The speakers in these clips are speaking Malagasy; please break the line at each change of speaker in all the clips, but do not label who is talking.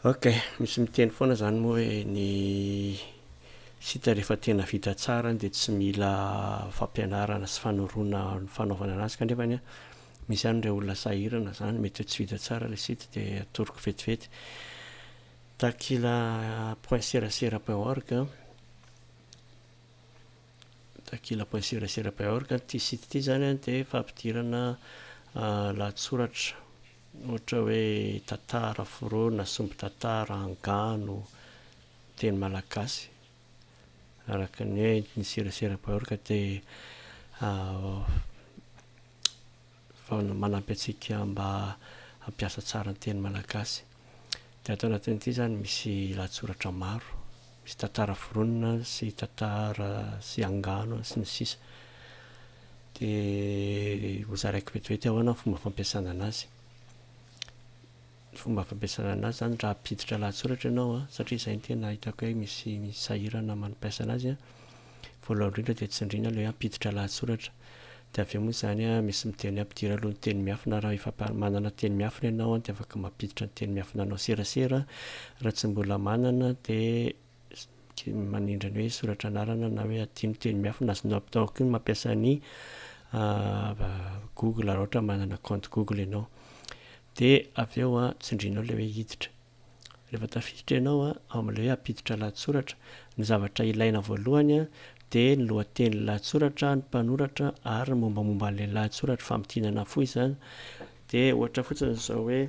Okay, misy miteny foana zany moa hoe ny sita rehefa tena vita tsara dia tsy mila fampianarana sy fanorona fanaovana anazy kanefany misy any ireo olona sahirana zany mety hoe tsy vita tsara ilay sita dia atoroko vetivety. Takila.serasera.org takila.serasera.org ty site ty zany dia fampidirana lahatsoratra ohatra hoe tantara foronina, sombin-tantara, angano, teny malagasy araka ny hoe ny serasera.org dia manampy antsika mba hampiasa tsara ny teny malagasy. Dia atao anatin'ity zany misy lahatsoratra maro, misy tantara foronina sy tantara sy angano sy ny sisa. Dia hozaraiko vetivety ahoana ny fomba fampiasana anazy. Fomba fampiasana anazy zany raha ampiditra lahatsoratra ianao satria izay ny tena hitako hoe misy sahirana mampiasa anazy voalohany indrindra dia tsindriana ilay hoe ampiditra lahatsoratra. Dia avy eo moa zany misy miteny ampidira aloha ny teny miafina raha efa manana teny miafina ianao dia afaka mampiditra ny teny miafina anao serasera. Raha tsy mbola manana dia manindra ny hoe soratra anarana na hoe adino teny miafina, azonao atao koa mampiasa ny Google raha ohatra manana compte Google ianao. Dia avy eo tsindrianao ilay hoe hiditra. Rehefa tafiditra ianao ao amin'ilay hoe ampiditra lahatsoratra, ny zavatra ilaina voalohany dia ny lohateny lahatsoratra, ny mpanoratra ary ny mombamomba an'ilay lahatsoratra, famidinana fohy izany. Dia ohatra fotsiny izao hoe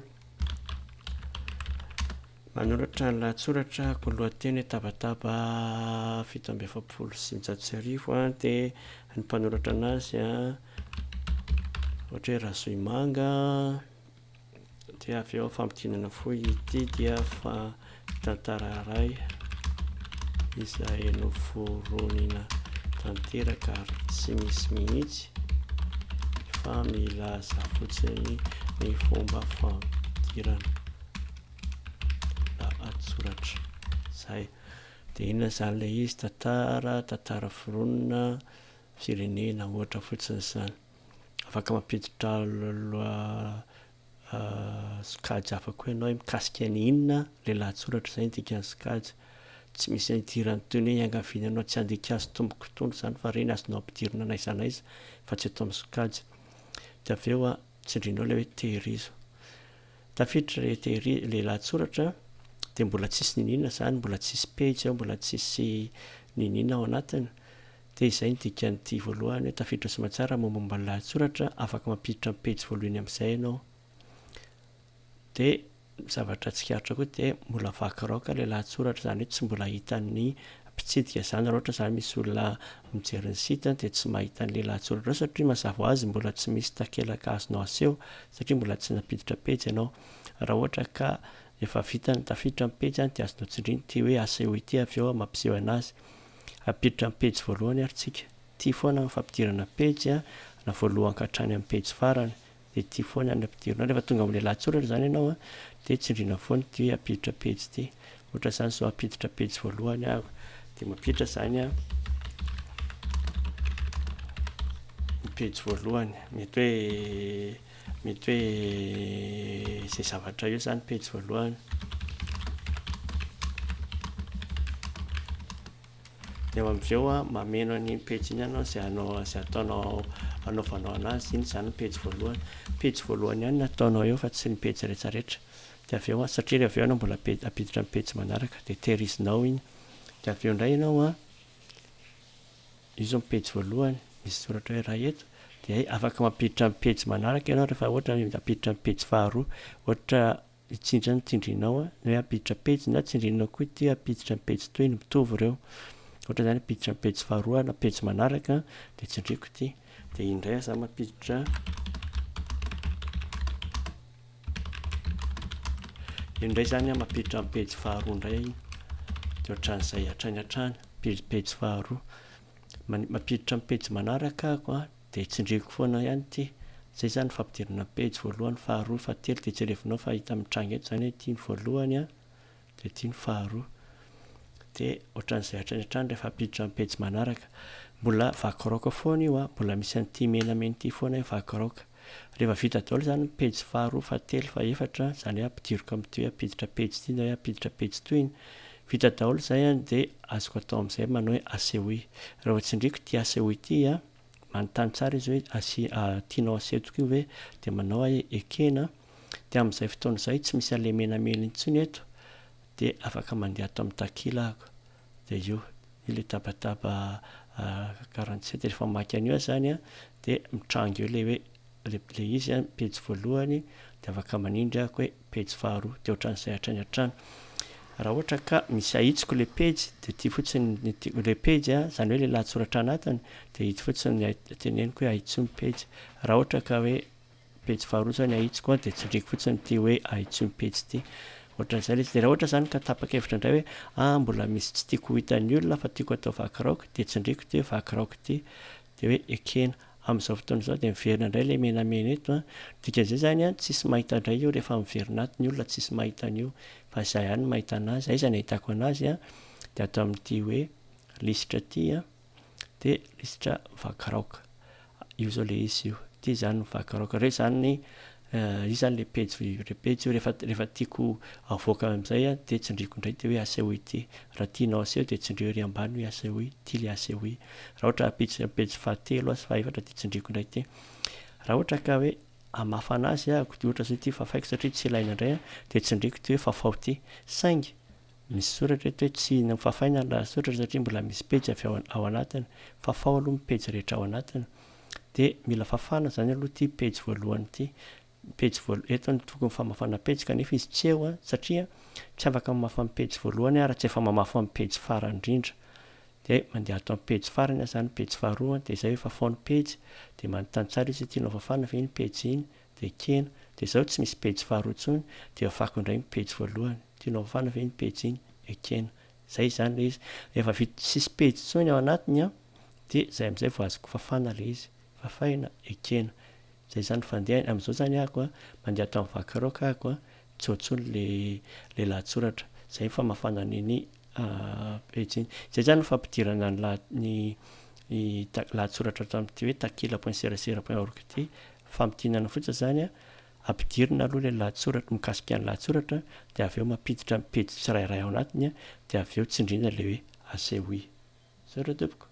manoratra ny lahatsoratra ko lohateny tabataba 7/700 dia ny mpanoratra anazy ohatra hoe Razoimanga. Dia avy eo famidinana fohy ity dia tantara iray izay noforonina tanteraka ary tsy misy mihitsy fa milaza fotsiny ny fomba fampidirana lahatsoratra zay. Dia inona zany ilay izy? Tantara foronina firenena ohatra fotsiny izany. Afaka mampiditra sokajy hafa koa ianao mikasika ny inona ilay lahatsoratra izay dikany sokajy. Tsy misy idirany toy ny hoe iangaviana tsy andika azy tomboky tondo zany fa ireny azonao ampidirina n'aiza n'aiza fa tsy atao amin'ny sokajy. Dia avy eo tsindrianao ilay hoe tehirizo. Tafiditra ilay lahatsoratra dia mbola tsisy ninina zany, mbola tsisy pejy ao, mbola tsisy ninina ao anatiny. Dia izay ny dikan'ity voalohany hoe tafiditra soamantsara mombamomba ny lahatsoratra, afaka mampiditra ny pejy voalohany amin'izay ianao. Dia zavatra tsikaritra koa dia mbola vakilaoka ilay lahatsoratra, izany hoe tsy mbola hitan'ny mpitsidika zany raha ohatra zany misy olona mijery ny site dia tsy mahita an'ilay lahatsoratra satria mazava ho azy mbola tsy misy takelaka azonao aseho satria mbola tsy nampiditra pejy ianao. Raha ohatra ka efa vita ny tafiditra ny pejy dia azonao tsindriana ity hoe aseho ity avy eo mampiseho anazy. Ampiditra ny pejy voalohany ary tsika. Ity foana ny fampidirana pejy na voalohany ka hatrany amin'ny pejy farany. Dia ity foana ny ampidirana. Rehefa tonga amin'ilay lahatsoratra zany ianao dia tsindriana foana ity hoe ampiditra pejy ity. Ohatra zany izao ampiditra pejy voalohany dia mampiditra zany ny pejy voalohany. Mety hoe izay zavatra eo zany pejy voalohany. Dia avy eo mameno an'iny pejy iny ianao izay ataonao anaovanao anazy, iny zany pejy voalohany. Pejy voalohany ihany nataonao eo fa tsy ny pejy rehetrarehetra. Dia avy eo satria avy eo ianao mbola ampiditra ny pejy manaraka dia tehirizinao iny. Dia avy eo indray ianao io izao ny pejy voalohany misy soratra hoe iray eto dia afaka mampiditra ny pejy manaraka ianao rehefa ohatra ampiditra ny pejy faharoa. Ohatra itsindra ny tsindrinao hoe ampiditra pejy na tsindrinao koa ity ampiditra ny pejy toy ny mitovy ireo. Ohatra zany ampiditra ny pejy faharoa na pejy manaraka dia tsindriako ity. Dia indray aho zany mampiditra indray zany mampiditra ny pejy faharoa indray dia ohatran'izay hatrany pejy faharoa. Mampiditra ny pejy manaraka ako dia tsindriako foana ihany ity. Zay zany fampidirana pejy voalohany, faharoa, fahatelo dia jerefinao fa hita mitranga eto zany hoe ity ny voalohany dia ity ny faharoa. Dia ohatran'izay hatrany rehefa ampiditra ny pejy manaraka. Mbola vakilaoka foana io mbola misy an'ity menamena ity foana hoe vakilaoka. rehefa vita daholo zany pejy faharoa fahatelo faefatra zany hoe ampidiriko amin'ity hoe ampiditra pejy ity na hoe ampiditra pejy toiny vita daholo zay a de azoko atao amin'izay manao hoe asehoy rehefa tsindriko ty asehoy ity a manontany tsara izy hoe tianao aseho tokoa ve de manao hoe ekena de amin'izay fotoana izay tsy misy an'le menamena intsony eto de afaka mandeha ato amin'ny takila ahako de io ile tabataba 47 rehefa maky an'io zany a de mitrango eo le hoe le izy a pejy voalohany de afaka manindry ahako hoe pejy faharoa de ohatran'izay hatrany hatrany raha ohatra ka misy ahitsiko le pejy de ty fotsiny le pejy a zany hoe le lahatsoratra anatiny de hity fotsiny teneniko hoe ahitsio ny pejy raha ohatra ka hoe pejy faharoa zany ahitsiko a de tsindriko fotsiny ty hoe ahitsio ny pejy ty ohatran'izay le izy de raha ohatra zany ka tapaka-hevitra indray hoe mbola misy tsy tiako hitan'ny olona fa tiako atao vakiraoka de tsindriko ty hoe vakiraoka ty de hoe ekena amin'izao fotoana izao de miverina indray le menamena eto a dikan'izay zany a tsisy mahita indray io rehefa miverina ato ny olona tsisy mahita an'io fa zay ihany mahita anazy zay zany ahitako anazy a de atao amin'ity hoe lisitra ty a de lisitra vakiraoka io zao le izy io ty zany vakiraoka re zany io zany le pejy io rehefa tiako avoaka amin'izay a de tsindriko indray ty hoe asehoy ity raha tianao aseho de tsindrio ery ambany hoe asehoy ty le asehoy raha ohatra pejy fahatelo sy fahaefatra de tsindriko indray ty raha ohatra ka hoe amafa anazy a ohatra zao ty fafaiko satria tsy ilaina indray a de tsindriko ty hoe fafao ty saingy misy soratra eto hoe tsy fafaina ny lahatsoratra satria mbola misy pejy avy ao anatiny fafao aloha ny pejy rehetra ao anatiny de mila fafana zany aloha ty pejy voalohany ty pejy eto ny tokony famafana pejy kanefa izy tsy eo a satria tsy afaka mamafa amin'ny pejy voalohany ara tsy efa mamafa amin'ny pejy farany indrindra de mandeha ato amin'ny pejy farany zany pejy faharoa de zay hoe fafao ny pejy de manontany tsara izy tianao fafana ve iny pejy iny de kena de zao tsy misy pejy faharoa tsony de afako indray ny pejy voalohany tianao fafana ve iny pejy iny ekena zay zany le izy rehefa vita tsisy pejy tsony ao anatiny a de zay amin'izay vao azoko fafana le izy fafaina ekena zay zany fandeha amin'izao zany ahako a mandeha atao amin'ny vakiraoka ahako a tsy ohatsony le lahatsoratra zay famafana an'iny pejy iny zay zany fampidirana ny lahatsoratra ato amin'ity hoe takila.serasera.org ty fampitinana fotsiny zany a ampidirina aloha le lahatsoratra mikasika ny lahatsoratra de avy eo mampiditra pejy tsirairay ao anatiny a de avy eo tsindrina le hoe asehoy zao reo tompoko